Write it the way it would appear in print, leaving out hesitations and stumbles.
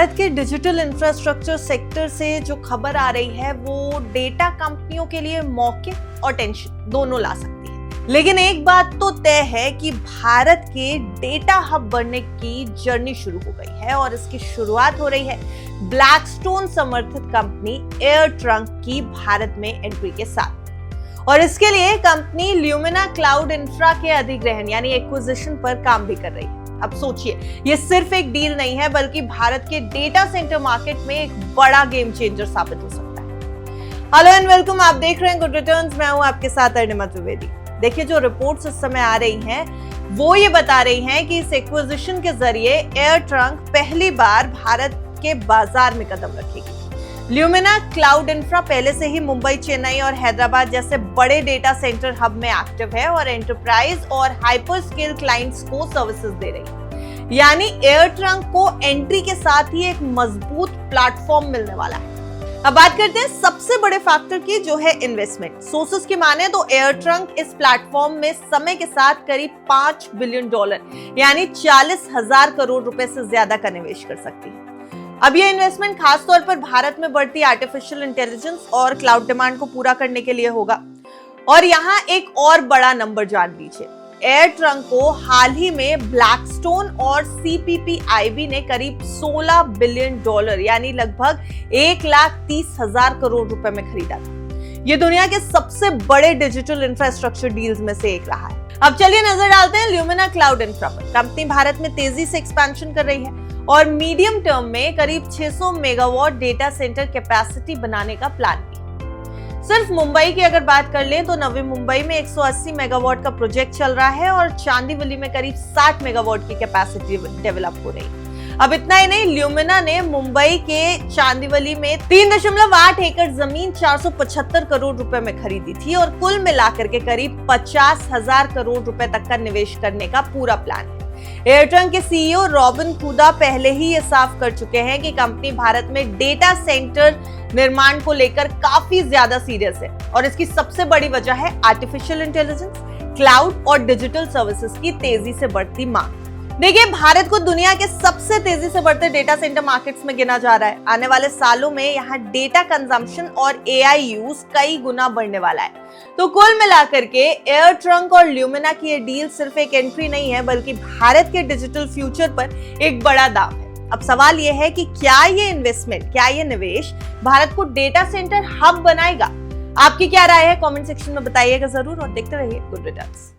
भारत के digital infrastructure sector से जो खबर आ रही है वो डेटा कंपनियों के लिए मौके और टेंशन दोनों ला सकती है। लेकिन एक बात तो तय है कि भारत के डेटा हब बनने की जर्नी शुरू हो गई है और इसकी शुरुआत हो रही है ब्लैकस्टोन समर्थित कंपनी एयरट्रंक की भारत में एंट्री के साथ। और इसके लिए कंपनी ल्यूमिना क्लाउड इंफ्रा के अधिग्रहण यानी एक्विजिशन पर काम भी कर रही है। अब सोचिए, ये सिर्फ एक डील नहीं है बल्कि भारत के डेटा सेंटर मार्केट में एक बड़ा गेम चेंजर साबित हो सकता है। हेलो एंड वेलकम, आप देख रहे हैं गुड रिटर्न्स। मैं हूं आपके साथ अर्निमा त्रिवेदी। देखिए, जो रिपोर्ट्स इस समय आ रही हैं वो ये बता रही हैं कि इस एक्विजिशन के जरिए एयरट्रंक पहली बार भारत के बाजार में कदम रखेगी। ल्यूमिना क्लाउड इंफ्रा पहले से ही मुंबई, चेन्नई और हैदराबाद जैसे बड़े डेटा सेंटर हब में एक्टिव है और एंटरप्राइज और हाइपर स्केल क्लाइंट्स को सर्विसेज दे रही है। यानी एयरट्रंक को एंट्री के साथ ही एक मजबूत प्लेटफॉर्म मिलने वाला है। अब बात करते हैं सबसे बड़े फैक्टर की, जो है इन्वेस्टमेंट। सोर्सेस की माने तो एयरट्रंक इस प्लेटफॉर्म में समय के साथ करीब $5 बिलियन यानी 40,000 करोड़ रुपए से ज्यादा का निवेश कर सकती है। अब ये इन्वेस्टमेंट खास तौर पर भारत में बढ़ती आर्टिफिशियल इंटेलिजेंस और क्लाउड डिमांड को पूरा करने के लिए होगा। और यहाँ एक और बड़ा नंबर जान लीजिए, एयरट्रंक को हाल ही में ब्लैकस्टोन और CPPIB ने करीब $16 बिलियन यानी लगभग 1,30,000 करोड़ रुपए में खरीदा था। ये दुनिया के सबसे बड़े डिजिटल इंफ्रास्ट्रक्चर डील्स में से एक रहा है। अब चलिए नजर डालते हैं ल्यूमिना क्लाउड इंफ्रा पर। कंपनी भारत में तेजी से एक्सपेंशन कर रही है और मीडियम टर्म में करीब 600 मेगावाट डेटा सेंटर कैपेसिटी बनाने का प्लान भी है। सिर्फ मुंबई की अगर बात कर लें तो नवी मुंबई में 180 मेगावाट का प्रोजेक्ट चल रहा है और चांदीवली में करीब 60 मेगावाट की कैपेसिटी डेवलप हो रही है। अब इतना ही नहीं, ल्यूमिना ने मुंबई के चांदीवली में 3.8 एकड़ जमीन 475 करोड़ रुपए में खरीदी थी और कुल मिलाकर के करीब 50,000 करोड़ रुपए तक का निवेश करने का पूरा प्लान है। एयरट्रंक के CEO रॉबिन कुदा पहले ही ये साफ कर चुके हैं कि कंपनी भारत में डेटा सेंटर निर्माण को लेकर काफी ज्यादा सीरियस है और इसकी सबसे बड़ी वजह है आर्टिफिशियल इंटेलिजेंस, क्लाउड और डिजिटल सर्विसेज की तेजी से बढ़ती मांग। देखिए, भारत को दुनिया के सबसे तेजी से बढ़ते डेटा सेंटर मार्केट्स में गिना जा रहा है। आने वाले सालों में यहाँ डेटा कंजम्पशन और AI यूज कई गुना बढ़ने वाला है। तो कुल मिलाकर के एयरट्रंक और ल्यूमिना की ये डील सिर्फ एक एंट्री नहीं है बल्कि भारत के डिजिटल फ्यूचर पर एक बड़ा दाव है। अब सवाल ये है कि क्या ये इन्वेस्टमेंट, क्या ये निवेश भारत को डेटा सेंटर हब बनाएगा? आपकी क्या राय है? कमेंट सेक्शन में बताइएगा जरूर और देखते रहिए गुड रिटर्न्स।